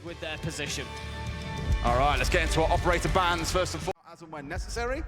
with their position. All right, let's get into our operator bans first and foremost, as and when necessary.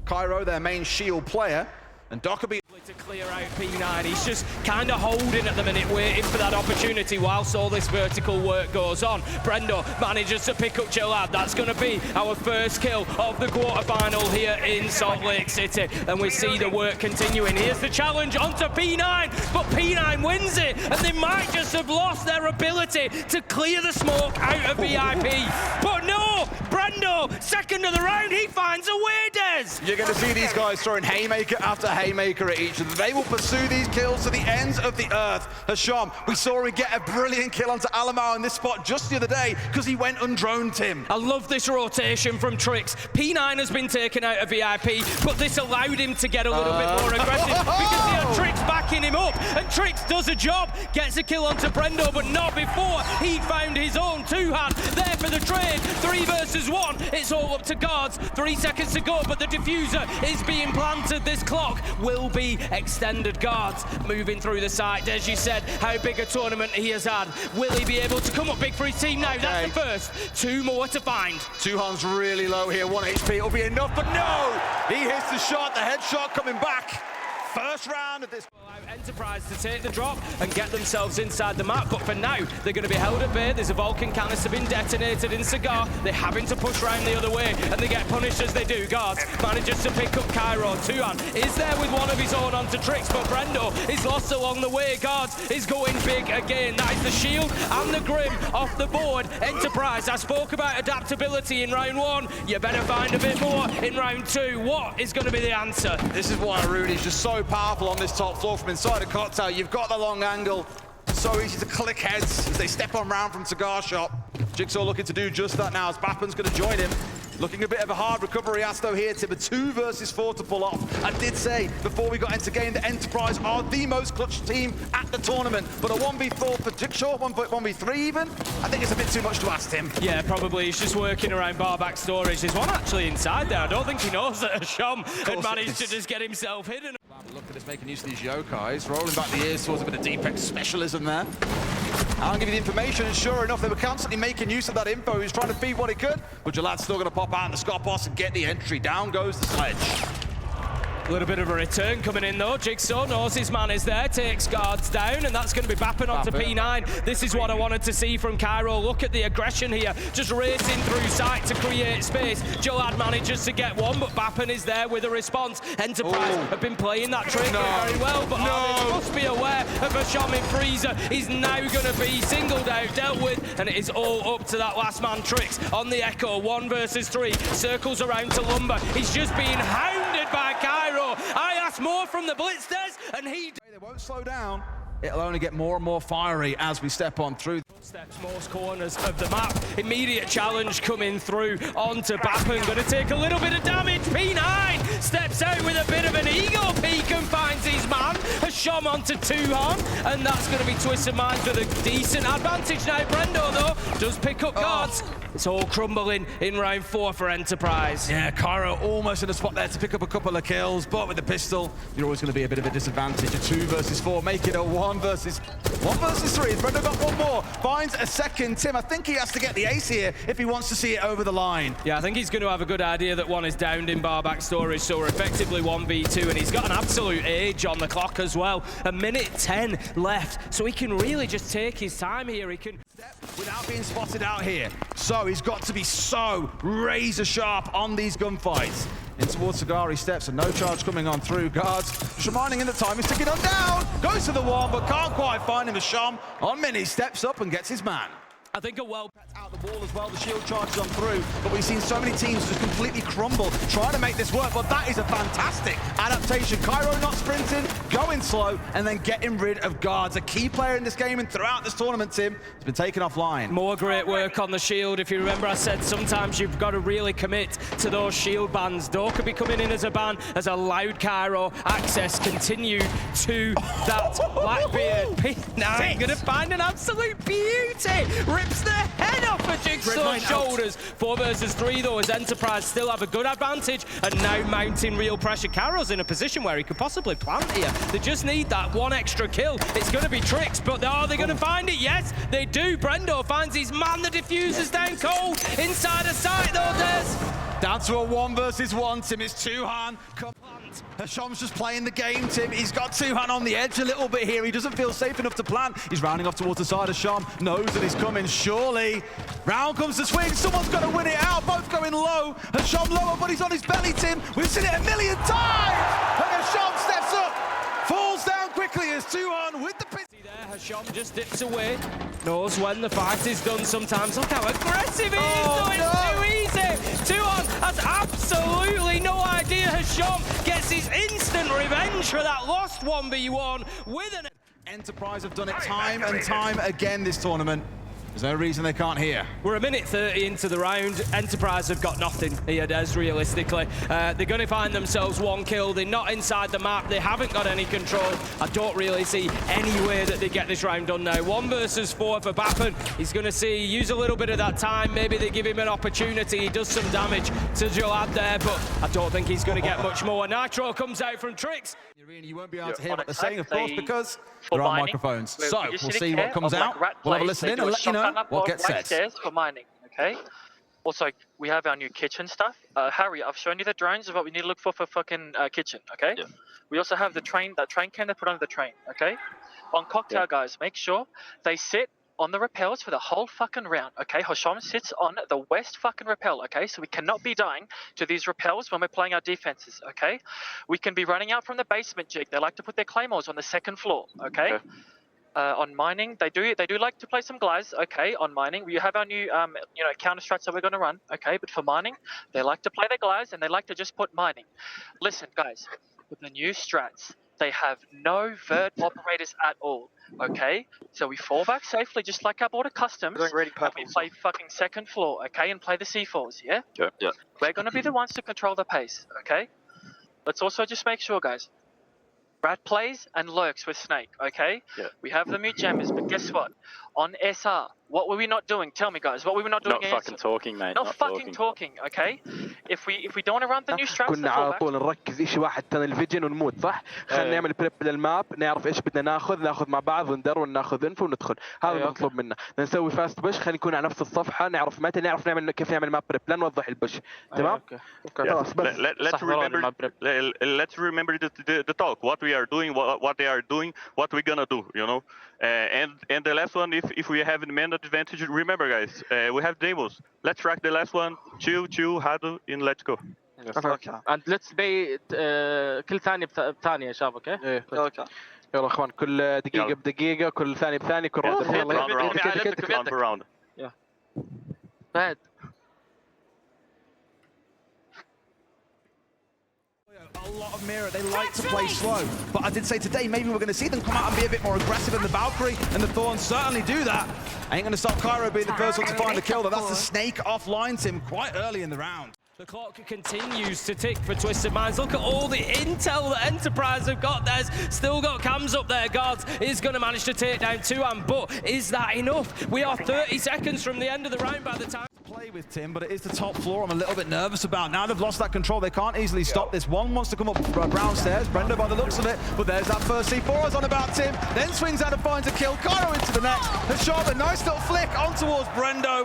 Cairo, their main shield player, and Dockerby To clear out P9, he's just kind of holding at the minute, waiting for that opportunity whilst all this vertical work goes on. Brendo manages to pick up Jolad. That's going to be our first kill of the quarterfinal here in Salt Lake City, and we see the work continuing. Here's the challenge onto P9, but P9 wins it, and they might just have lost their ability to clear the smoke out of VIP. But no, Brendo, second of the round, he finds a way, Des. You're going to see these guys throwing haymaker after haymaker at each other. They will pursue these kills to the ends of the earth. Hasham, we saw him get a brilliant kill onto Alamau in this spot just the other day because he went undroned, Tim. I love this rotation from Trix. P9 has been taken out of VIP, but this allowed him to get a little bit more aggressive because he had Trix backing him up, and Trix does a job, gets a kill onto Brendo, but not before he found his own two-hand. There for the trade, 3 versus 1. It's all up to guards. 3 seconds to go, but the diffuser is being planted. This clock will be extended. Guards moving through the site. As you said, how big a tournament he has had. Will he be able to come up big for his team now? Okay. That's the first. 2 more to find. Two-hand's really low here. 1 HP will be enough, but no! He hits the shot, the headshot coming back. First round of this. Enterprise to take the drop and get themselves inside the map, but for now they're going to be held at bay. There's a Vulcan canister being detonated in Cigar. They're having to push round the other way, and they get punished as they do. Guards manages to pick up Cairo. Tuan is there with one of his own onto Trix, but Brendo is lost along the way. Guards is going big again. That is the shield and the Grim off the board. Enterprise, I spoke about adaptability in round 1. You better find a bit more in round 2. What is going to be the answer? This is why Rudy's just so powerful on this top floor from inside a cocktail. You've got the long angle. So easy to click heads as they step on round from Cigar Shop. Jigsaw looking to do just that now as Bappen's going to join him. Looking a bit of a hard recovery Asto here, Tim. A 2 versus 4 to pull off. I did say before we got into game that Enterprise are the most clutch team at the tournament, but a 1v4 for Jigsaw, 1v3 even? I think it's a bit too much to ask, Tim. Yeah, probably. He's just working around barback storage. There's one actually inside there. I don't think he knows that Hasham had managed to just get himself hidden. Look at us making use of these yokais, rolling back the ears towards a bit of Deepex specialism there. I'll give you the information, and sure enough, they were constantly making use of that info. He was trying to feed what he could, but Jalad's still going to pop out in the Scott Boss and get the entry. Down goes the sledge. A little bit of a return coming in though. Jigsaw knows his man is there, takes guards down, and that's going to be Bappen onto P9. This is what I wanted to see from Cairo. Look at the aggression here, just racing through sight to create space. Jolad manages to get one, but Bappen is there with a response. Enterprise have been playing that trick very well, but they must be aware of a Hasham in freezer. He's now going to be singled out, dealt with, and it is all up to that last man. Trix on the Echo, 1 versus 3, circles around to Lumber. He's just being hounded by Cairo. I asked more from the Blitzers, and he... They won't slow down. It'll only get more and more fiery as we step on through. Steps most corners of the map. Immediate challenge coming through onto Bappen. Going to take a little bit of damage. P9 steps out with a bit of an eagle peek and finds his man. Hasham onto Tuhan, and that's going to be Twisted Minds with a decent advantage now. Brendo, though, does pick up guards. It's all crumbling in round 4 for Enterprise. Yeah, Cairo almost in a spot there to pick up a couple of kills, but with the pistol, you're always going to be a bit of a disadvantage. A 2 versus 4, make it a 1 versus 3. Brendo got one more, finds a second. Tim, I think he has to get the ace here if he wants to see it over the line. Yeah, I think he's going to have a good idea that one is downed in barback storage, so we're effectively 1v2, and he's got an absolute age on the clock as well. A minute 10 left, so he can really just take his time here. He can... Without being spotted out here. So he's got to be so razor sharp on these gunfights. In towards Cigar he steps, and no charge coming on through. Guards just reminding him the time he's ticking on down. Goes to the wall, but can't quite find him. Hasham on mini steps up and gets his man. I think a well out the wall as well, the shield charges on through, but we've seen so many teams just completely crumble trying to make this work, but that is a fantastic adaptation. Cairo not sprinting, going slow, and then getting rid of guards. A key player in this game and throughout this tournament, Tim, has been taken offline. More great work on the shield. If you remember, I said sometimes you've got to really commit to those shield bans. Door could be coming in as a ban, as allowed Cairo access continued to that Blackbeard. P9 going to find an absolute beauty. Rips the head off over Jigsaw's shoulders. 4 versus 3 though, as Enterprise still have a good advantage and now mounting real pressure. Carroll's in a position where he could possibly plant here. They just need that one extra kill. It's going to be Tricks, but are they going to find it? Yes, they do. Brendo finds his man. The diffuser's down cold. Inside a sight though, Des. Down to a 1 versus 1, Tim. It's Tuhan. Hasham's just playing the game, Tim. He's got Tuhan on the edge a little bit here. He doesn't feel safe enough to plant. He's rounding off towards the side. Hasham knows that he's coming, surely. Round comes the swing. Someone's got to win it out. Both going low. Hasham lower, but he's on his belly, Tim. We've seen it a million times. And Hasham steps up, falls down quickly as Tuhan with the pin. Hasham just dips away, knows when the fight is done sometimes. Look how aggressive he is, though. It's too easy. Tuhan has absolutely no idea. Hasham gets his instant revenge for that lost 1v1 with an... Enterprise have done it time and time again this tournament. There's no reason they can't hear. We're a minute 30 into the round. Enterprise have got nothing here, Des, realistically. They're going to find themselves 1 kill. They're not inside the map. They haven't got any control. I don't really see any way that they get this round done now. 1 versus 4 for Bappen. He's going to use a little bit of that time. Maybe they give him an opportunity. He does some damage to Jalad there, but I don't think he's going to get much more. Nitro comes out from Tricks. You won't be able to hear what they're saying, of course, because there are microphones. So we'll see what comes out. We'll have a listen in and let you know what gets said. Stairs for mining, okay? Also, we have our new kitchen stuff. Harry, I've shown you the drones of what we need to look for fucking kitchen, okay? Yeah. We also have that train can they put on the train, okay? On cocktail, guys, make sure they sit on the rappels for the whole fucking round, okay? Hasham sits on the west fucking rappel, okay? So we cannot be dying to these rappels when we're playing our defenses, okay? We can be running out from the basement, Jig. They like to put their claymores on the 2nd floor, okay? On mining, they do like to play some glides, okay? On mining, we have our new, counter strats that we're going to run, okay? But for mining, they like to play their glides and they like to just put mining. Listen, guys, with the new strats, they have no vert operators at all, okay? So we fall back safely, just like our border customs. And we play fucking 2nd floor, okay? And play the C4s, yeah? Yeah. We're going to be the ones to control the pace, okay? Let's also just make sure, guys. Brad plays and lurks with Snake, okay? Yeah. We have the mute jammers, but guess what? On SR, what were we not doing? Tell me, guys, what were we not doing? Not fucking talking, mate. Not fucking talking, okay? If we don't want to run the new straps, كنا على طول نركز شيء واحد تاني الفيجن ونموت صح؟ خلينا نعمل بريب للماب، نعرف ايش بدنا ناخذ مع بعض وندرب وناخذ انفو وندخل، هذا المطلوب منا، نسوي فاست بش، خلينا نكون على نفس الصفحة، نعرف متى نعرف نعمل كيف نعمل ماب بريب، لا نوضح البش، تمام؟ خلاص بس. Let's remember the talk, what we are doing, what they are doing, what we're gonna do, you know? And the last one, if we have an man advantage, remember guys, we have demos. Let's track the last one, chill, Hado, and let's go. Okay. And let's be كل ثانية بثانية يا شباب، اوكي؟ ايه يلا اخوان كل دقيقة بدقيقة، كل ثانية بثانية، كل round per round. Yeah. Bad. A lot of mirror, they like to play slow, but I did say today maybe we're going to see them come out and be a bit more aggressive, and the Valkyrie and the Thorns certainly do that. Ain't going to stop Cairo being the first one to find the kill, though. That's the Snake offline Tim quite early in the round. The clock continues to tick for Twisted Minds. Look at all the intel that Enterprise have got. There's still got cams up there. Guards is going to manage to take down Tuhan, but is that enough? We are 30 seconds from the end of the round by the time. Play with Tim, but it is the top floor I'm a little bit nervous about. Now they've lost that control, they can't easily stop this. One wants to come up brown stairs, Brendo by the looks of it, but there's that first C4 I was on about Tim, then swings out and finds a kill, Cairo into the net, Hasham, a nice little flick on towards Brendo,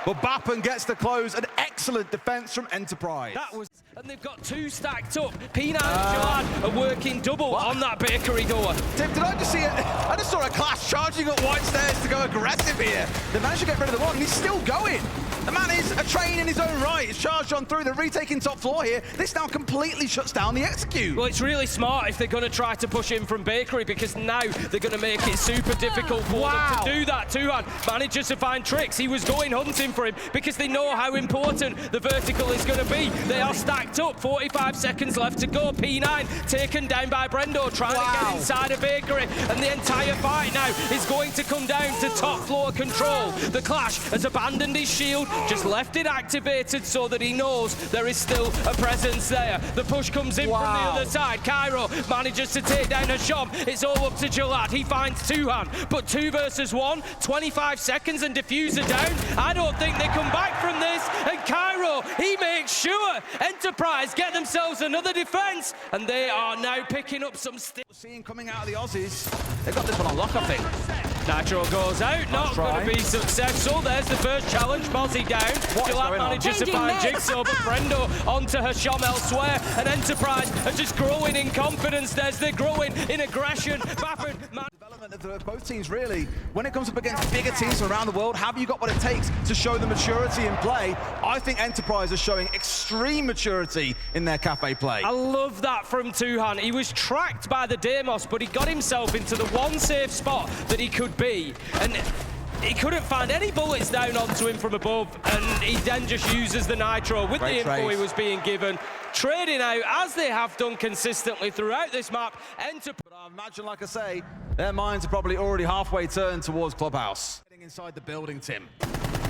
but Bappen gets the close, an excellent defense from Enterprise. That was, and they've got 2 stacked up. P9 and Jalad are working double on that bakery door. Tim, did I just see it? I just saw a clash charging up white stairs to go aggressive here. They managed to get rid of the one, and he's still going. The man is a train in his own right. It's charged on through. They're retaking top floor here. This now completely shuts down the execute. Well, it's really smart if they're going to try to push in from bakery, because now they're going to make it super difficult for them to do that. Tuhan manages to find Tricks. He was going hunting for him because they know how important the vertical is going to be. They are stacked up. 45 seconds left to go. P9 taken down by Brendo, trying to get inside a bakery, and the entire fight now is going to come down to top floor control. The Clash has abandoned his shield, just left it activated so that he knows there is still a presence there. The push comes in from the other side. Cairo manages to take down Hasham. It's all up to Jalad. He finds Tuhan, but 2 versus 1, 25 seconds and diffuser down. I don't think think they come back from this, and Cairo, he makes sure Enterprise get themselves another defense, and they are now picking up some Seeing coming out of the Aussies, they've got this one on lock, I think. Nitro goes out, not going to be successful. There's the first challenge, Mozzie down. Gillette manages to find Jigsaw, but Brendo onto Hasham elsewhere. And Enterprise are just growing in confidence. They're growing in aggression. Development of both teams, really. When it comes up against bigger teams from around the world, have you got what it takes to show the maturity in play? I think Enterprise are showing extreme maturity in their cafe play. I love that from Tuhan. He was tracked by the Deimos, but he got himself into the one safe spot that he could be. And he couldn't find any bullets down onto him from above, and he then just uses the Nitro with the info he was being given, trading out, as they have done consistently throughout this map. But I imagine, like I say, their minds are probably already halfway turned towards Clubhouse. Getting inside the building, Tim.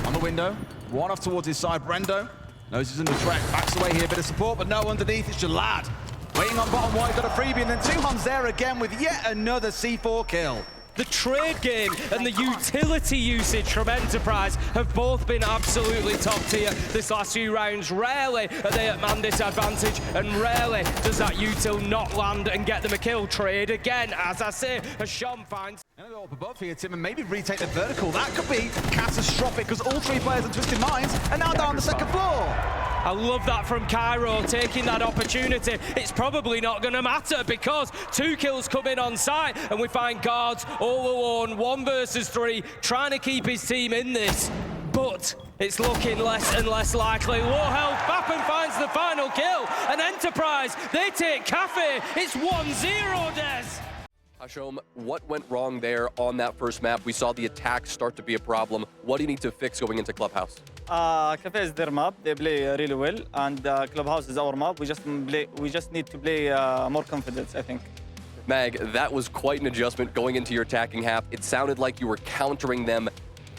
On the window, one off towards his side, Brendo. Knows he's under threat, backs away here, bit of support, but no underneath, it's Jalad. Waiting on bottom white, got a freebie, and then Tuhan's there again with yet another C4 kill. The trade game and the utility usage from Enterprise have both been absolutely top tier this last few rounds. Rarely are they at man disadvantage, and rarely does that util not land and get them a kill. Trade again, as I say, Hasham finds. And go up above here, Tim, and maybe retake the vertical. That could be catastrophic, because all three players on Twisted Minds are now down the second floor. I love that from Cairo, taking that opportunity. It's probably not going to matter, because 2 kills come in on site, and we find Guards all alone, 1 versus 3, trying to keep his team in this. But it's looking less and less likely. Low health, Bappen finds the final kill, and Enterprise, they take Cafe. It's 1-0, Des. Hasham, what went wrong there on that first map? We saw the attacks start to be a problem. What do you need to fix going into Clubhouse? Cafe is their map. They play really well, and Clubhouse is our map. We just need to play more confidence, I think. Mag, that was quite an adjustment going into your attacking half. It sounded like you were countering them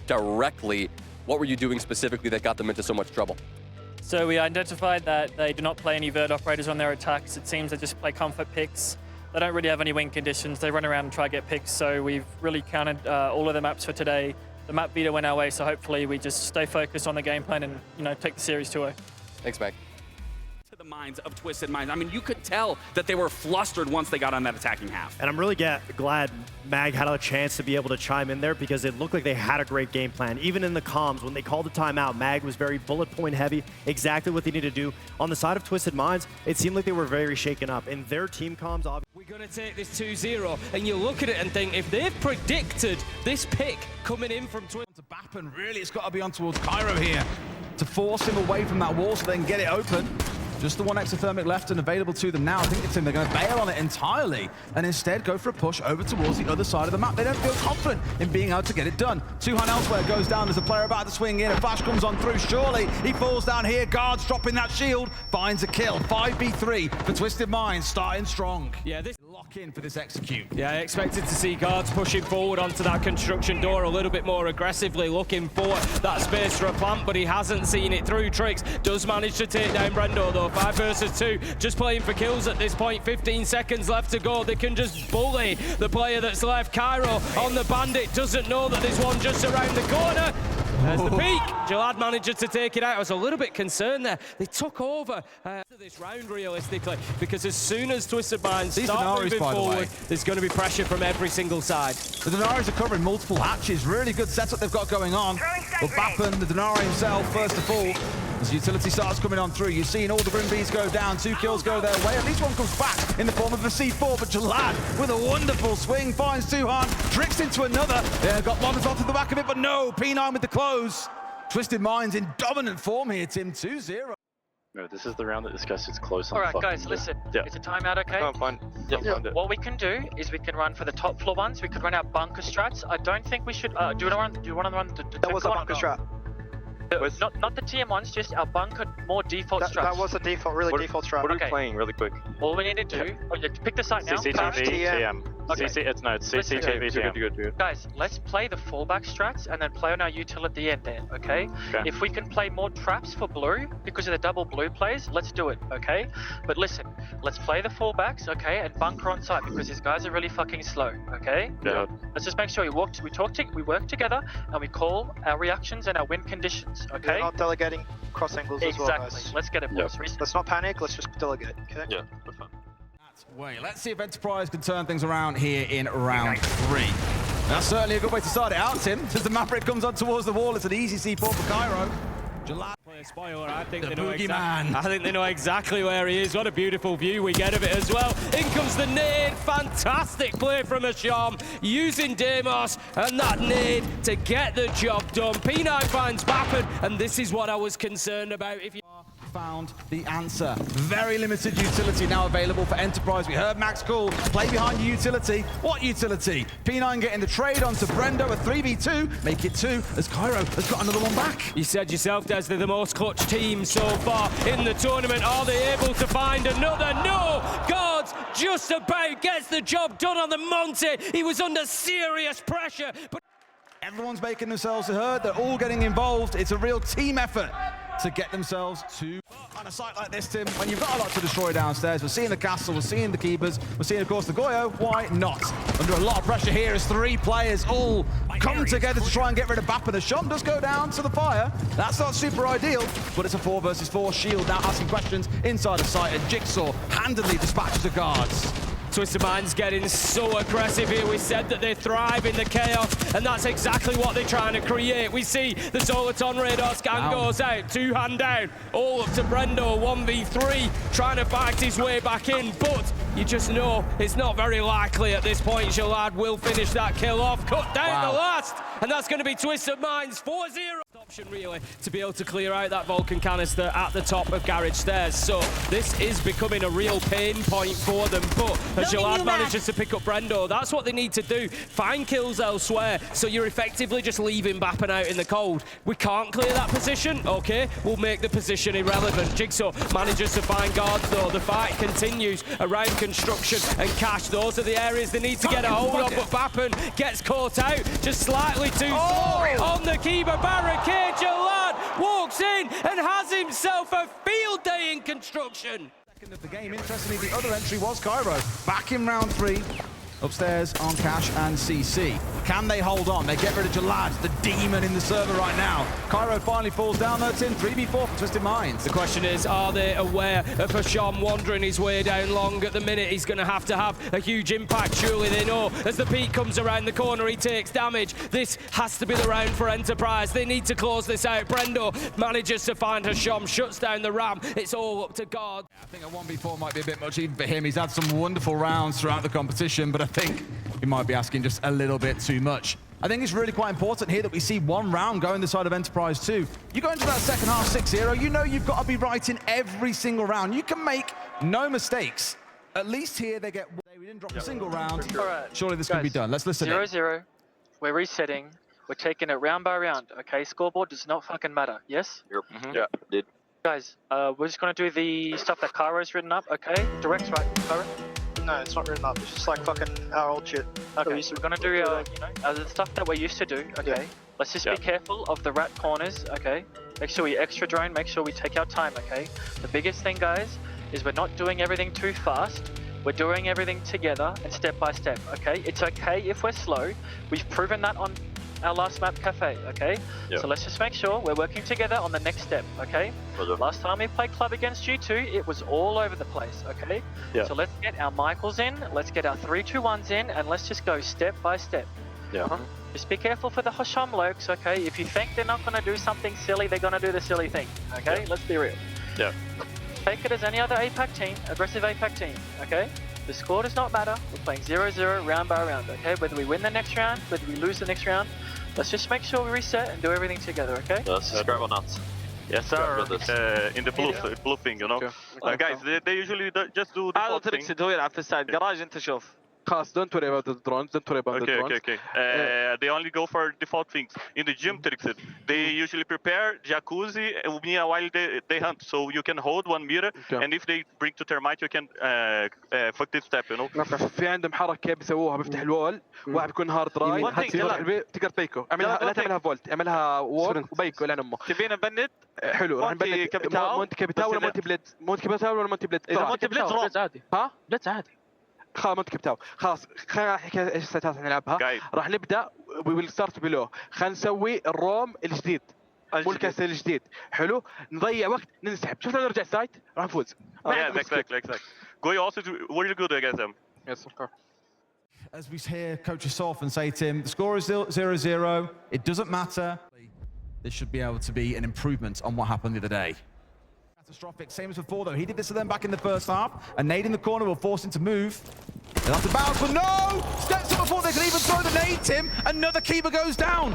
directly. What were you doing specifically that got them into so much trouble? So we identified that they do not play any Vert operators on their attacks. It seems they just play comfort picks. They don't really have any win conditions. They run around and try to get picks. So we've really counted all of the maps for today. The map beta went our way, so hopefully we just stay focused on the game plan and, you know, take the series 2-0. Thanks, Mag. To the minds of Twisted Minds. I mean, you could tell that they were flustered once they got on that attacking half. And I'm really glad Mag had a chance to be able to chime in there, because it looked like they had a great game plan. Even in the comms, when they called the timeout, Mag was very bullet point heavy, exactly what they needed to do. On the side of Twisted Minds, it seemed like they were very shaken up. And their team comms, obviously. We're going to take this 2-0, and you look at it and think, if they've predicted this pick coming in from Twisted... To Bappen, really, it's got to be on towards Cairo here to force him away from that wall so they can get it open. Just the one exothermic left and available to them now. I think it's in. They're going to bail on it entirely and instead go for a push over towards the other side of the map. They don't feel confident in being able to get it done. Tuhan elsewhere goes down. There's a player about to swing in. A flash comes on through. Surely he falls down here. Guards dropping that shield. Finds a kill. 5v3 for Twisted Minds, starting strong. Yeah, this lock in for this execute. Yeah, I expected to see Guards pushing forward onto that construction door a little bit more aggressively, looking for that space for a plant, but he hasn't seen it through. Trix does manage to take down Brendo though. 5 versus 2, just playing for kills at this point. 15 seconds left to go. They can just bully the player that's left. Cairo on the bandit, doesn't know that there's one just around the corner. There's the peak. Jalad manages to take it out. I was a little bit concerned there. They took over this round realistically, because as soon as Twisted Minds start moving forward, there's going to be pressure from every single side. The Denaris are covering multiple hatches. Really good setup they've got going on. But Bappen, the Denari himself, first to fall. As utility starts coming on through, you've seen all the Grim Bees go down, 2 kills go their way. At least one comes back in the form of a C4, but Jalad with a wonderful swing finds Tuhan, tricks into another. Yeah, got Molotov to the back of it, but no, P9 with the close. Twisted Minds in dominant form here, Tim, 2-0. No, this is the round that discusses it's close. All right, guys, listen. Yeah. It's a timeout, okay? No, I'm fine. Yeah. What we can do is we can run for the top floor ones. We could run our bunker strats. I don't think we should. Do you want to run the that was a bunker strat. Not the TM ones, just our bunker, more default strats. That was a default, default strat. What are we playing really quick? All we need to do, pick the site now. CCTV, TM. Okay. It's CCTV. Good. Guys, let's play the fallback strats and then play on our util at the end there, okay? If we can play more traps for blue because of the double blue plays, let's do it, okay? But listen, let's play the fallbacks, okay, and bunker on site because these guys are really fucking slow, okay? Yeah. Let's just make sure we work together and we call our reactions and our win conditions, okay? We're not delegating cross angles as well, Exactly. guys. Let's get it, boys. Let's not panic, let's just delegate, okay? Yeah, that's fine. Wait, let's see if Enterprise can turn things around here in round 3. That's certainly a good way to start it out, Tim. As the Maverick comes on towards the wall, it's an easy C4 for Cairo. Spoiler, I think The they know boogeyman. I think they know exactly where he is. What a beautiful view we get of it as well. In comes the nade. Fantastic play from Asham, using Deimos and that nade to get the job done. P9 finds Bappen, and this is what I was concerned about. If you found the answer. Very limited utility now available for Enterprise. We heard Max call, play behind your utility. What utility? P9 getting the trade onto Brendo, a 3v2, make it 2, as Cairo has got another one back. You said yourself, Des, they're the most clutch team so far in the tournament. Are they able to find another? No! Guards just about gets the job done on the Monty. He was under serious pressure. But everyone's making themselves heard. They're all getting involved. It's a real team effort to get themselves to on a site like this, Tim, when you've got a lot to destroy downstairs. We're seeing the castle, we're seeing the keepers, we're seeing, of course, the Goyo. Why not? Under a lot of pressure here as 3 players all come together to try and get rid of Bappen. The shot does go down to the fire. That's not super ideal, but it's a 4 versus 4. Shield now asking questions inside the site, and Jigsaw handily dispatches the guards. Twisted Mind's getting so aggressive here. We said that they thrive in the chaos, and that's exactly what they're trying to create. We see the Soliton radar scan goes out, 2-hand down, all up to Brendo, 1v3, trying to fight his way back in, but you just know it's not very likely at this point. Jalad will finish that kill off, cut down the last, and that's going to be Twisted Mind's 4-0. Option really to be able to clear out that Vulcan canister at the top of garage stairs, so this is becoming a real pain point for them. But as Jalad manages to pick up Brendo, that's what they need to do, find kills elsewhere, so you're effectively just leaving Bappen out in the cold. We can't clear that position, okay, we'll make the position irrelevant. Jigsaw manages to find guards though. The fight continues around construction and cash. Those are the areas they need to get a hold of, but Bappen gets caught out just slightly too slow on the keeper barricade. Jalad walks in and has himself a field day in construction. Second of the game, interestingly, the other entry was Cairo. Back in round 3, upstairs on Cash and CC. Can they hold on? They get rid of Jalad, the demon in the server right now. Cairo finally falls down though, Tim, 3v4 for Twisted Minds. The question is, are they aware of Hasham wandering his way down long at the minute? He's going to have a huge impact, surely they know. As the peak comes around the corner, he takes damage. This has to be the round for Enterprise. They need to close this out. Brendo manages to find Hasham, shuts down the ram. It's all up to God. I think a 1v4 might be a bit much even for him. He's had some wonderful rounds throughout the competition, but I think he might be asking just a little bit too much. I think it's really quite important here that we see one round going the side of Enterprise too. You go into that second half 6-0, you know you've got to be right in every single round. You can make no mistakes. At least here they get... We didn't drop a single round. All right. Surely this can be done. Let's listen. 0-0. We're resetting. We're taking it round by round, okay? Scoreboard does not fucking matter, yes? Yep. Yeah, did. Guys, we're just going to do the stuff that Cairo's written up, okay? Direct's right, Cairo? No, it's not written up. It's just like fucking our old shit. Okay, we're going to do, the stuff that we're used to do, okay? Yeah. Let's just be careful of the rat corners, okay? Make sure we extra drone, make sure we take our time, okay? The biggest thing, guys, is we're not doing everything too fast. We're doing everything together and step by step, okay? It's okay if we're slow. We've proven that on our last map, Cafe, okay? Yep. So let's just make sure we're working together on the next step, okay? Last time we played club against G2, it was all over the place, okay? So let's get our Michaels in, let's get our 3-2-1s in, and let's just go step by step. Just be careful for the Hasham lurks, okay? If you think they're not going to do something silly, they're going to do the silly thing, okay? Let's be real. Take it as any other APAC team, aggressive APAC team, okay? The score does not matter. We're playing 0-0 round by round, okay? Whether we win the next round, whether we lose the next round, let's just make sure we reset and do everything together, okay? Let's grab on nuts. Yes, sir. In the bluffing, you know. Guys, they usually just do the هذا تريكس تدوير على السايد جراج انت شوف خلاص don't worry about the drones, don't worry about the drones. Okay. They only go for default things. In the gym tricks, they usually prepare jacuzzi while they hunt. So you can hold 1 meter, and if they bring to thermite, you can fuck this step, you know. في عندهم حركة بيسووها بيفتح الوول، واحد بيكون هارد رايت، تقدر تبيكو، لا تعملها فولت، اعملها وورك وبيكو لعن امه. تبينا نبند؟ حلو راح نبند مونتي كابيتاو ولا مونتي بليد؟ مونتي كابيتاو ولا مونتي بليد؟ اذا مونتي بليد عادي. ها؟ بليد عادي. خلاص مونتي كابيتاو، خلاص خلينا نحكي ايش السيتات نلعبها. راح نبدا وي ويل ستارت بلو، خلينا نسوي الروم الجديد. مو الكاس الجديد، حلو؟ نضيع وقت ننسحب، شوف لو نرجع السايت راح نفوز. Exactly. Goy also really good against them. Yes, okay. As we hear Coach Soften say, Tim, the score is 0-0. It doesn't matter. This should be able to be an improvement on what happened the other day. Catastrophic, same as before though. He did this to them back in the first half. A nade in the corner will force him to move. They'll have to bounce, but no! Steps up before they can even throw the nade, Tim. Another keeper goes down.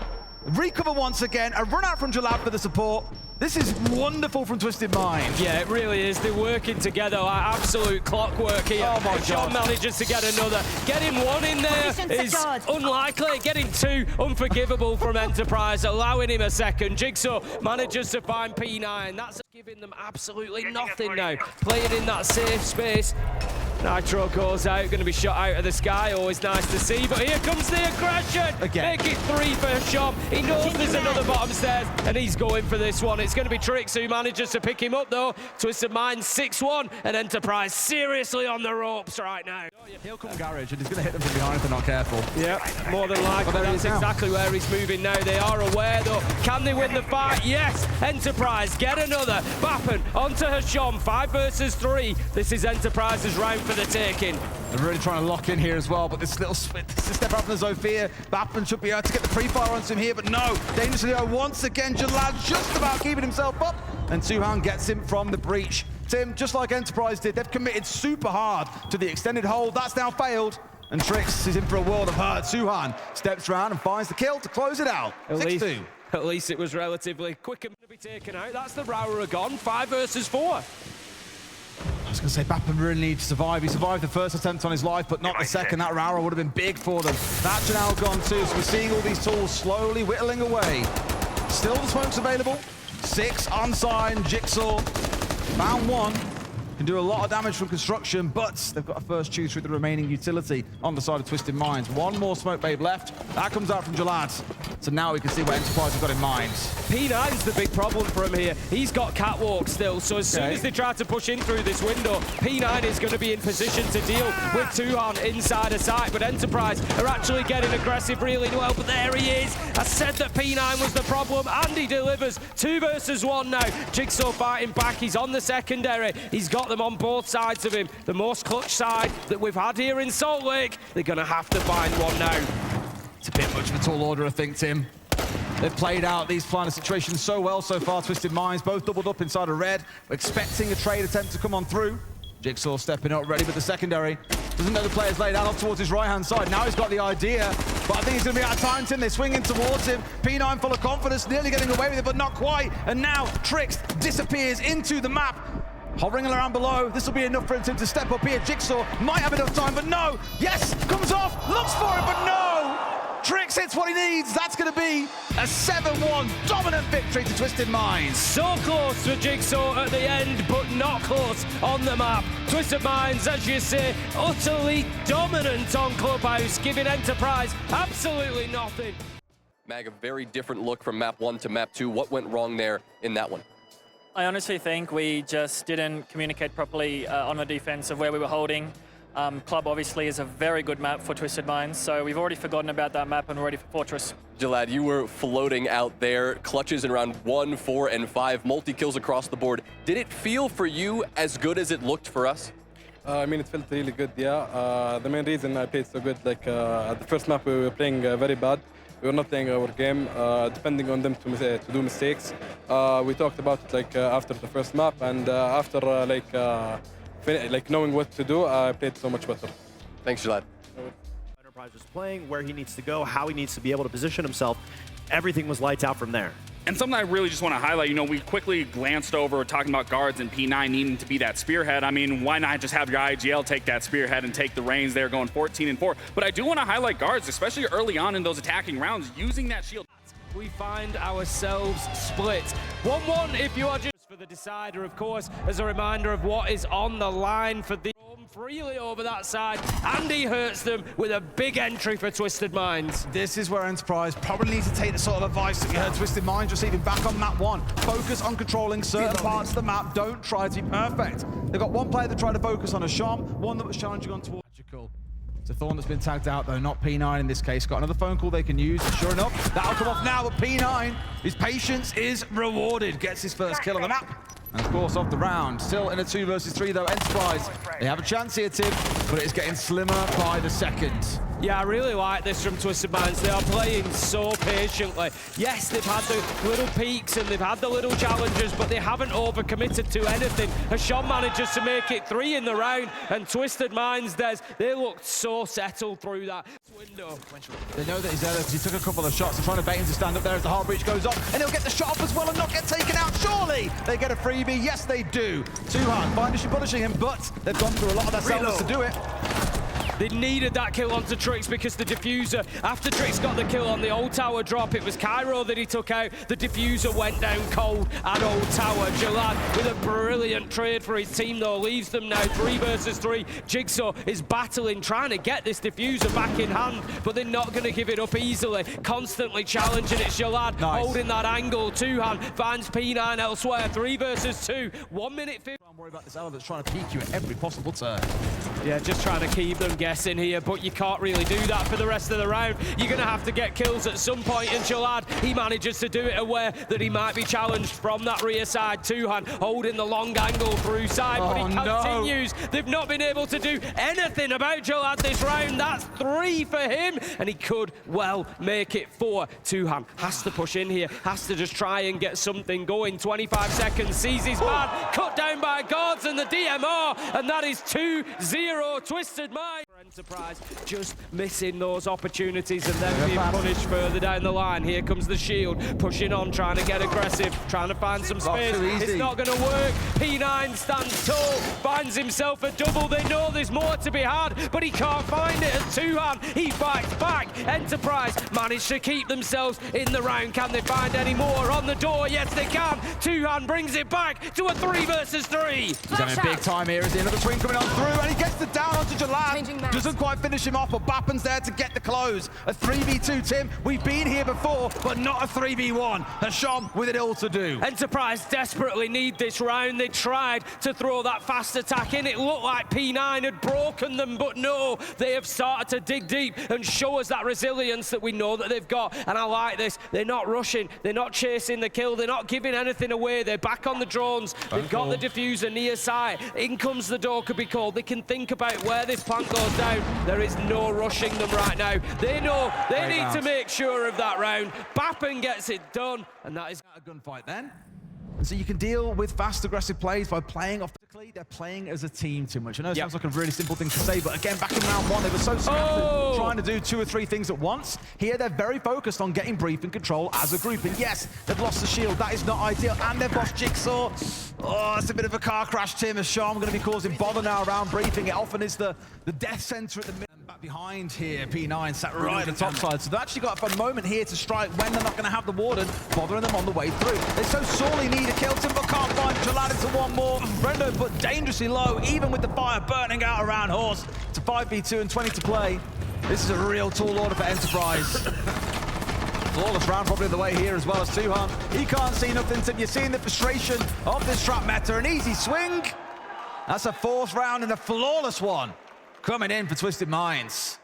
Recover once again. A run out from Jalab for the support. This is wonderful from Twisted Mind. Yeah, it really is. They're working together like absolute clockwork here. Oh my God. John manages to get another. Getting one in there is unlikely. Getting two, unforgivable from Enterprise, allowing him a second. Jigsaw manages to find P9. That's giving them absolutely nothing now. Playing in that safe space. Nitro goes out, going to be shot out of the sky. Always nice to see, but here comes the aggression. Again. Make it 3 for Shop. He knows there's another bottom stairs, and he's going for this one. It's going to be Trix who manages to pick him up, though. Twisted Mind 6-1, and Enterprise seriously on the ropes right now. He'll come garage, and he's going to hit them from behind if they're not careful. Yeah, more than likely. That's exactly where he's moving now. They are aware, though. Can they win the fight? Yes. Enterprise get another. Bappen onto Hasham. 5 versus 3. This is Enterprise's round for the taking. They're really trying to lock in here as well, but this little step up from the Zofia. Bappen should be able to get the pre-fire onto him here, but no. Dangerously once again, Jalad just about keeping himself up, and Suhan gets him from the breach. Tim, just like Enterprise did, they've committed super hard to the extended hold. That's now failed, and Trix is in for a world of hurt. Suhan steps around and finds the kill to close it out. 6-2. At least it was relatively quick and to be taken out. That's the Rower gone. 5 versus 4. I was going to say, Bappen really needs to survive. He survived the first attempt on his life, but not the second. That Rara would have been big for them. That's now gone too, so we're seeing all these tools slowly whittling away. Still the smokes available. 6 unsigned, Jigsaw. Found 1. Can do a lot of damage from construction, but they've got a first chew through the remaining utility on the side of Twisted Minds. 1 more smoke babe left. That comes out from Jalad. So now we can see what Enterprise have got in mind. P9's the big problem for him here. He's got catwalk still, so as soon as they try to push in through this window, P9 is going to be in position to deal with Tuhan inside a site, but Enterprise are actually getting aggressive really well, but there he is. I said that P9 was the problem, and he delivers. 2 versus 1 now. Jigsaw fighting back. He's on the secondary. He's got them on both sides of him. The most clutch side that we've had here in Salt Lake. They're going to have to find one now. It's a bit much of a tall order, I think, Tim. They've played out these final situations so well so far, Twisted Minds, both doubled up inside of red. We're expecting a trade attempt to come on through. Jigsaw stepping up, ready with the secondary. Doesn't know the player's laid out off towards his right-hand side. Now he's got the idea, but I think he's going to be out of time, Tim. They're swinging towards him. P9 full of confidence, nearly getting away with it, but not quite. And now Trix disappears into the map. Hovering around below, this will be enough for him to step up here. Jigsaw might have enough time, but no! Yes! Comes off, looks for it, but no! Trix hits what he needs. That's going to be a 7-1 dominant victory to Twisted Minds. So close for Jigsaw at the end, but not close on the map. Twisted Minds, as you say, utterly dominant on Clubhouse, giving Enterprise absolutely nothing. Mag, a very different look from map 1 to map 2. What went wrong there in that one? I honestly think we just didn't communicate properly on the defense of where we were holding. Club obviously is a very good map for Twisted Minds, so we've already forgotten about that map and we're ready for Fortress. Jalad, you were floating out there, clutches in round 1, 4, and 5, multi-kills across the board. Did it feel for you as good as it looked for us? I mean, it felt really good, yeah. The main reason I played so good, like at the first map we were playing very bad. We were not playing our game, depending on them to do mistakes. We talked about it like after the first map, and after like knowing what to do, I played so much better. Thanks, Jalad. Enterprise was playing, where he needs to go, how he needs to be able to position himself. Everything was lights out from there. And something I really just want to highlight, you know, we quickly glanced over talking about guards and P9 needing to be that spearhead. I mean, why not just have your IGL take that spearhead and take the reins there going 14-4? But I do want to highlight guards, especially early on in those attacking rounds, using that shield. We find ourselves split. 1-1 if you are just for the decider, of course, as a reminder of what is on the line for the freely over that side. Andy hurts them with a big entry for Twisted Minds. This is where Enterprise probably needs to take the sort of advice that we heard Twisted Minds receiving back on map 1. Focus on controlling certain parts of the map. Don't try to be perfect. They've got one player that tried to focus on a Sham, one that was challenging on towards Magical. It's a Thorn that's been tagged out, though, not P9 in this case. Got another phone call they can use. Sure enough, that'll come off now, but P9, his patience is rewarded. Gets his first kill on the map. And of course, off the round. Still in a 2 versus 3, though. Enterprise, they have a chance here, Tim, but it is getting slimmer by the second. Yeah, I really like this from Twisted Minds. They are playing so patiently. Yes, they've had the little peaks and they've had the little challenges, but they haven't overcommitted to anything. Hashan manages to make it 3 in the round, and Twisted Minds does. They looked so settled through that window. They know that he's there because he took a couple of shots. They're trying to bait him to stand up there as the hard breach goes up, and he'll get the shot off as well and not get taken out. Surely they get a freebie. Yes, they do. Too hard. Finally punishing him, but they've gone through a lot of their selves to do it. They needed that kill onto Trix because the diffuser, after Trix got the kill on the old tower drop, it was Cairo that he took out. The diffuser went down cold at old tower. Jalad with a brilliant trade for his team, though, leaves them now 3 versus 3. Jigsaw is battling, trying to get this diffuser back in hand, but they're not going to give it up easily. Constantly challenging it. Jalad holding that angle. Two-hand finds P9 elsewhere. 3 versus 2. 1 minute 50. Don't worry about this elephant's trying to peek you at every possible turn. Yeah, just trying to keep them guessing here, but you can't really do that for the rest of the round. You're going to have to get kills at some point, and Jalad, he manages to do it aware that he might be challenged from that rear side. Two-hand holding the long angle through side, but he continues. They've not been able to do anything about Jalad this round. That's 3 for him, and he could well make it 4. Two-hand has to push in here, has to just try and get something going. 25 seconds, sees his man cut down by guards and the DMR, and that is 2-0. Twisted Mind. Enterprise just missing those opportunities and then being punished further down the line. Here comes the shield, pushing on, trying to get aggressive, trying to find some space. It's not going to work. P9 stands tall, finds himself a double. They know there's more to be had, but he can't find it as Two-hand. He fights back. Enterprise managed to keep themselves in the round. Can they find any more on the door? Yes, they can. Two-hand brings it back to a 3 versus 3. He's having a big time here. Is another twin coming on through, and he gets the down onto Jalad. Doesn't quite finish him off, but Bappen's there to get the close. A 3v2, Tim. We've been here before, but not a 3v1. Hashan with it all to do. Enterprise desperately need this round. They tried to throw that fast attack in. It looked like P9 had broken them, but no, they have started to dig deep and show us that resilience that we know that they've got. And I like this. They're not rushing. They're not chasing the kill. They're not giving anything away. They're back on the drones. They've got the diffuser near side. In comes the door, could be called. They can think about where this plant goes down. There is no rushing them right now. They know they need to make sure of that round. Bappen gets it done, and that is a gunfight then. And so you can deal with fast, aggressive plays by playing off the cleat. They're playing as a team too much. I know it sounds like a really simple thing to say, but again, back in round 1, they were so scattered, trying to do 2 or 3 things at once. Here, they're very focused on getting brief and control as a group. And yes, they've lost the shield. That is not ideal. And they've lost Jigsaw. Oh, it's a bit of a car crash, Tim, as Sham going to be causing bother now around briefing. It often is the death center at the middle. Back behind here, P9 sat right at the top side. So they've actually got a fun moment here to strike when they're not going to have the Warden bothering them on the way through. They so sorely need a kill, Tim, but can't find Jalad into one more. Brendo put dangerously low, even with the fire burning out around Horse. It's a 5v2 and 20 to play. This is a real tall order for Enterprise. Flawless round probably the way here as well as Two-hand. He can't see nothing, Tim. You're seeing the frustration of this trap meta. An easy swing. That's a 4th round and a flawless one coming in for Twisted Minds.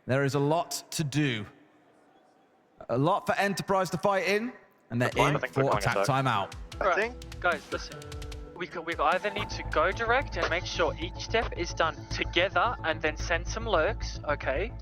There is a lot to do. A lot for Enterprise to fight in, and they're in for attack timeout. Right, guys, listen. We either need to go direct and make sure each step is done together and then send some lurks, okay?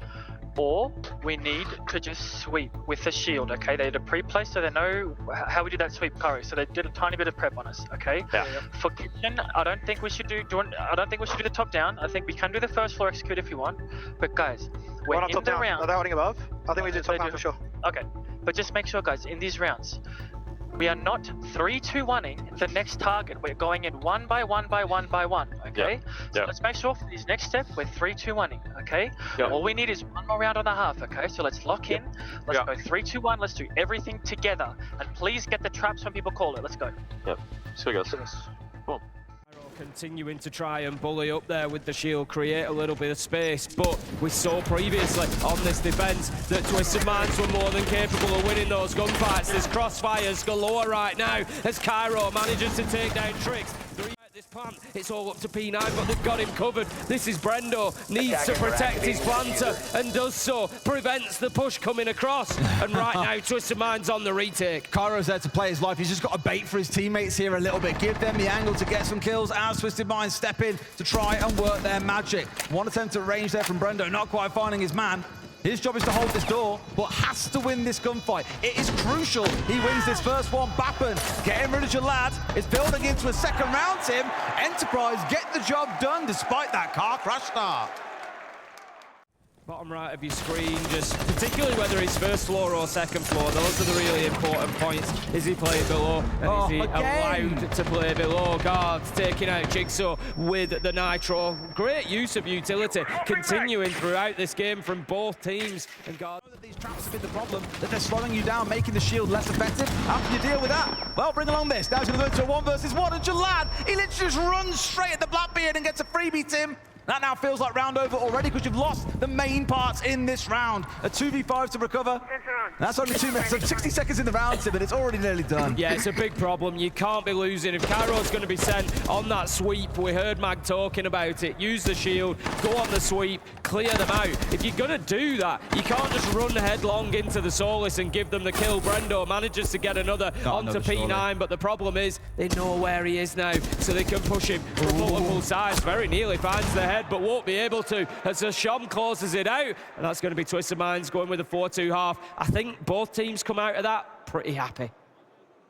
or we need to just sweep with the shield, okay? They did a pre-play so they know how we do that sweep, Kari. So they did a tiny bit of prep on us, okay? Yeah. For kitchen, I don't think we should do the top down. I think we can do the first floor execute if you want. But guys, we're not in top the down. round. Are they holding above? I think we do top down for sure. Okay, but just make sure, guys, in these rounds, we are not 3-2-1ing the next target. We're going in one by one by one by one, okay? So let's make sure for these next steps, we're 3-2-1ing, okay? All we need is one more round and a half, okay? So let's lock in. Let's go 3-2-1. Let's do everything together. And please get the traps when people call it. Let's go. Yep. So guys. Cool. Continuing to try and bully up there with the shield, create a little bit of space, but we saw previously on this defense that Twisted Minds were more than capable of winning those gunfights. There's crossfires galore right now as Cairo manages to take down Tricks. This plant, it's all up to P9, but they've got him covered. This is Brendo, needs to protect his planter and does so, prevents the push coming across. And right now, Twisted Minds on the retake. Cairo's there to play his life. He's just got to bait for his teammates here a little bit. Give them the angle to get some kills as Twisted Minds step in to try and work their magic. One attempt at range there from Brendo, not quite finding his man. His job is to hold this door, but has to win this gunfight. It is crucial he wins this first one. Bappen getting rid of Jalad. It's building into a second round, Tim. Enterprise get the job done despite that car crash start. Bottom right of your screen, just particularly whether it's first floor or second floor, those are the really important points. Is he playing below? And is he allowed to play below? Guards taking out Jigsaw with the Nitro. Great use of utility continuing throughout this game from both teams. And Guards... These traps have been the problem, that they're slowing you down, making the shield less effective. How can you deal with that? Well, bring along this. Now he's going to go to a 1 versus 1, and Jalad, he literally just runs straight at the Blackbeard and gets a freebie, Tim. That now feels like round over already because you've lost the main parts in this round. A 2v5 to recover. That's only 2 minutes, so 60 seconds in the round, Tim, but it's already nearly done. Yeah, it's a big problem. You can't be losing. If Cairo's going to be sent on that sweep, we heard Mag talking about it, use the shield, go on the sweep, clear them out. If you're going to do that, you can't just run headlong into the Solis and give them the kill. Brendo manages to get another onto P9, but the problem is they know where he is now, so they can push him from multiple sides. Very nearly finds the head, but won't be able to as Shom closes it out, and that's going to be Twisted Minds going with a 4-2 half. I think both teams come out of that pretty happy.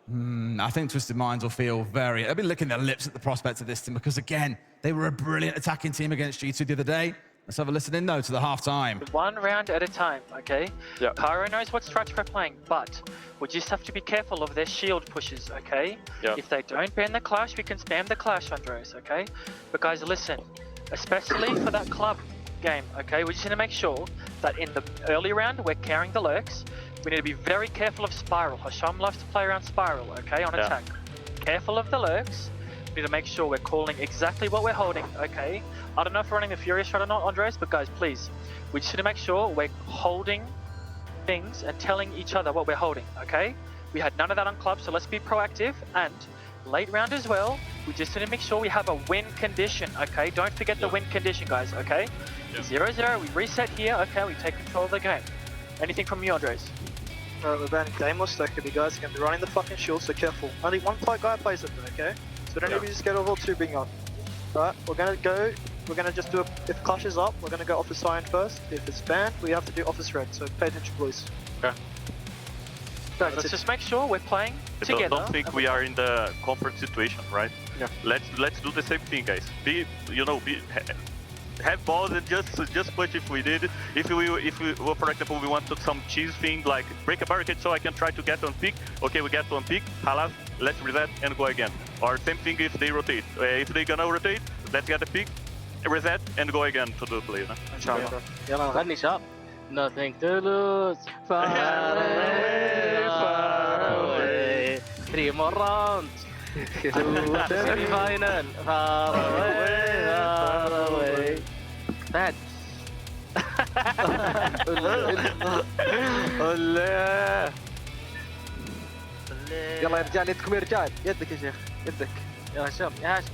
I think Twisted Minds will feel they've been licking their lips at the prospect of this team because, again, they were a brilliant attacking team against G2 the other day. Let's have a listen in, though, to the half-time. One round at a time, okay? Yeah. Cairo knows what strats we're playing, but we just have to be careful of their shield pushes, okay? Yeah. If they don't ban the clash, we can spam the clash, Andres, okay? But guys, listen, especially for that club game, okay? We just need to make sure that in the early round, we're carrying the lurks. We need to be very careful of Spiral. Hasham loves to play around Spiral, okay, on attack. Careful of the lurks. We need to make sure we're calling exactly what we're holding, okay? I don't know if we're running the FURIA strat or not, Andres, but guys, please, we just need to make sure we're holding things and telling each other what we're holding, okay? We had none of that on club, so let's be proactive. And late round as well, we just need to make sure we have a win condition, okay? Don't forget the win condition, guys, okay? 0-0, we reset here, okay? We take control of the game. Anything from you, Andres? We're banning Daimler, so you guys are going to be running the fucking shield, so careful. Only one guy plays it, okay? So don't even just get over 2 being on. Alright, we're going to just do if Clash is up, we're going to go Office Cyan first. If it's banned, we have to do Office Red, so pay attention, please. Okay. Guys, let's just make sure we're playing together. Don't think we are in the comfort situation, right? Yeah. Let's do the same thing, guys. Have balls and just push if we did. If we for example, we wanted some cheese thing like break a barricade so I can try to get one pick. Okay, we get one pick. Halas, let's reset and go again. Or same thing if they rotate. If they gonna rotate, let's get a pick, reset and go again to the play. يلا غني شاب. Nothing to lose. Far away, far away. 3 more rounds. To the semi-final. Far away, far away. Bad. الله. يلا يا رجال يدكم يا رجال يدك يا شيخ يدك يا هشام يا هشام.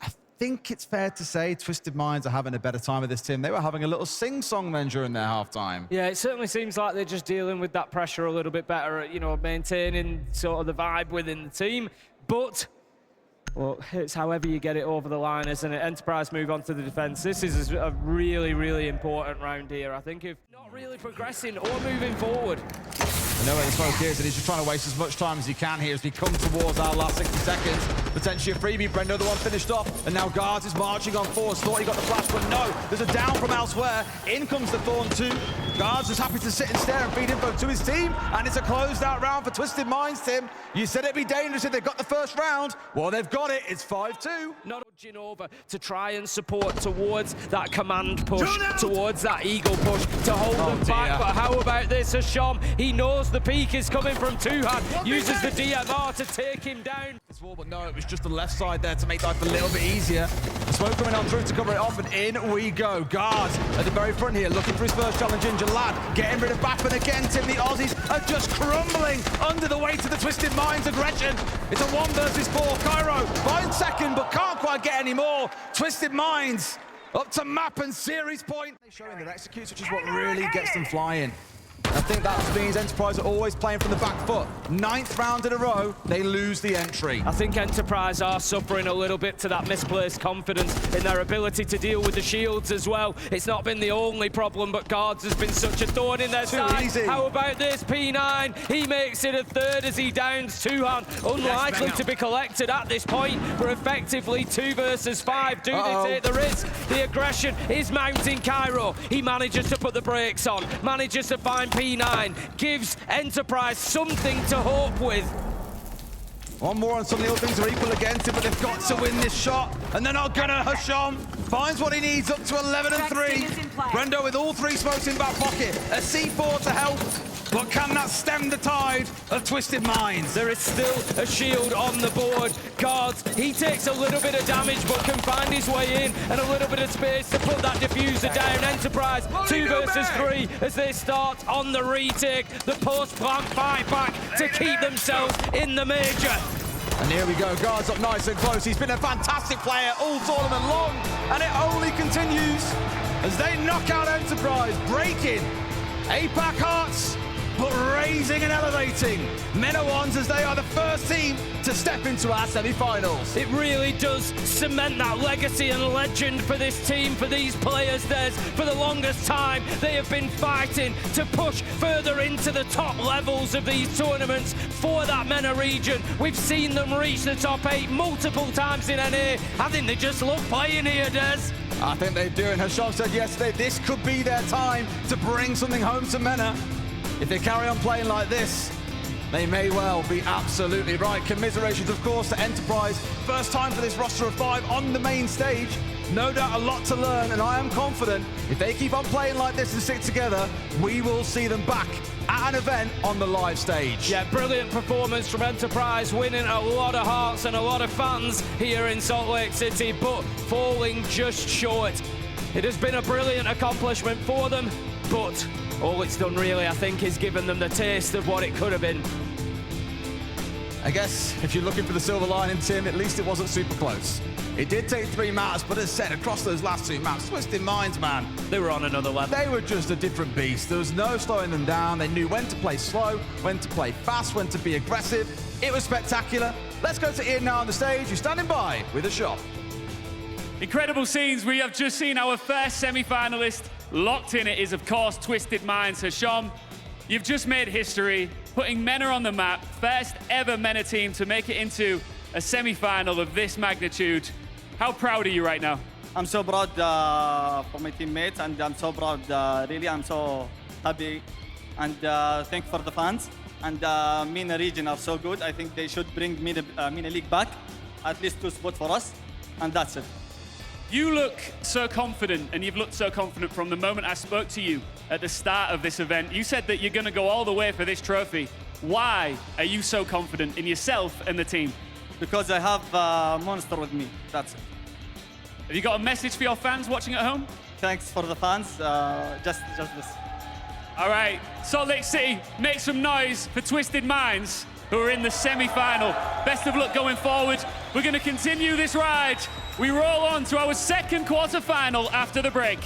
I think it's fair to say Twisted Minds are having a better time with this team. They were having a little sing-song then during their halftime. Yeah, it certainly seems like they're just dealing with that pressure a little bit better, you know, maintaining sort of the vibe within the team. But Well, it's however you get it over the line, isn't it? Enterprise move on to the defense. This is a really, really important round here. I think if not really progressing or moving forward. I know where the smoke is, and he's just trying to waste as much time as he can here as we come towards our last 60 seconds. Potentially a freebie. Brendo, the one finished off, and now Guards is marching on forwards. Thought he got the flash, but no. There's a down from elsewhere. In comes the Thorn 2. Guards is happy to sit and stare and feed info to his team, and it's a closed out round for Twisted Minds, Tim. You said it'd be dangerous if they got the first round. Well, they've got it. It's 5-2. Not nudging over to try and support towards that command push, towards that eagle push, to hold them back. But how about this, Hasham? He knows the peak is coming from Tuhan, uses the DMR to take him down. But no, it was just the left side there to make life a little bit easier. The smoke coming on through to cover it off, and in we go. Guards at the very front here, looking for his first challenge. Jalad getting rid of Baffin again. Tim, the Aussies are just crumbling under the weight of the Twisted Minds aggression. It's a 1 versus 4. Cairo finds second, but can't quite get any more. Twisted Minds up to map and series point. They're showing their executes, which is what really gets them flying. I think that means Enterprise are always playing from the back foot. 9th round in a row, they lose the entry. I think Enterprise are suffering a little bit to that misplaced confidence in their ability to deal with the shields as well. It's not been the only problem, but Guards has been such a thorn in their side. Easy. How about this, P9? He makes it a third as he downs Tuhan. Unlikely to be collected at this point. We're effectively 2 versus 5. Do they take the risk? The aggression is mounting Cairo. He manages to put the brakes on, manages to find P9, gives Enterprise something to hope with. One more and some of the other things are equal against it, but they've got to win this shot. And they're not gonna. Hasham finds what he needs, up to 11 and 3. Brendo with all 3 smokes in back pocket. A C4 to help. But can that stem the tide of Twisted Minds? There is still a shield on the board. Guards, he takes a little bit of damage, but can find his way in, and a little bit of space to put that diffuser down. Enterprise, 2 versus 3 as they start on the retake. The post-plant fight back to keep themselves in the major. And here we go, Guards up nice and close. He's been a fantastic player all tournament long, and it only continues as they knock out Enterprise, breaking APAC hearts, but raising and elevating MENA Ones as they are the first team to step into our semi-finals. It really does cement that legacy and legend for this team, for these players. For the longest time, they have been fighting to push further into the top levels of these tournaments for that MENA region. We've seen them reach the top 8 multiple times in NA. I think they just love playing here, Des. I think they do, and Hasham said yesterday, this could be their time to bring something home to MENA. If they carry on playing like this, they may well be absolutely right. Commiserations, of course, to Enterprise. First time for this roster of 5 on the main stage. No doubt a lot to learn, and I am confident if they keep on playing like this and stick together, we will see them back at an event on the live stage. Yeah, brilliant performance from Enterprise, winning a lot of hearts and a lot of fans here in Salt Lake City, but falling just short. It has been a brilliant accomplishment for them, but all it's done really, I think, is given them the taste of what it could have been. I guess if you're looking for the silver lining, Tim, at least it wasn't super close. It did take 3 maps, but as said, across those last 2 maps, Twisted Minds, man, they were on another level. They were just a different beast. There was no slowing them down. They knew when to play slow, when to play fast, when to be aggressive. It was spectacular. Let's go to Ian now on the stage, who's standing by with a shot. Incredible scenes. We have just seen our first semi-finalist. Locked in it is, of course, Twisted Minds. Hasham, you've just made history, putting MENA on the map. First ever MENA team to make it into a semi-final of this magnitude. How proud are you right now? I'm so proud for my teammates, and I'm so proud, really. I'm so happy, and thank you for the fans. And MENA region are so good. I think they should bring MENA League back, at least 2 spots for us, and that's it. You look so confident, and you've looked so confident from the moment I spoke to you at the start of this event. You said that you're going to go all the way for this trophy. Why are you so confident in yourself and the team? Because I have Monster with me, that's it. Have you got a message for your fans watching at home? Thanks for the fans, just this. All right, Salt Lake City, make some noise for Twisted Minds, who are in the semi-final. Best of luck going forward. We're going to continue this ride. We roll on to our second quarter-final after the break.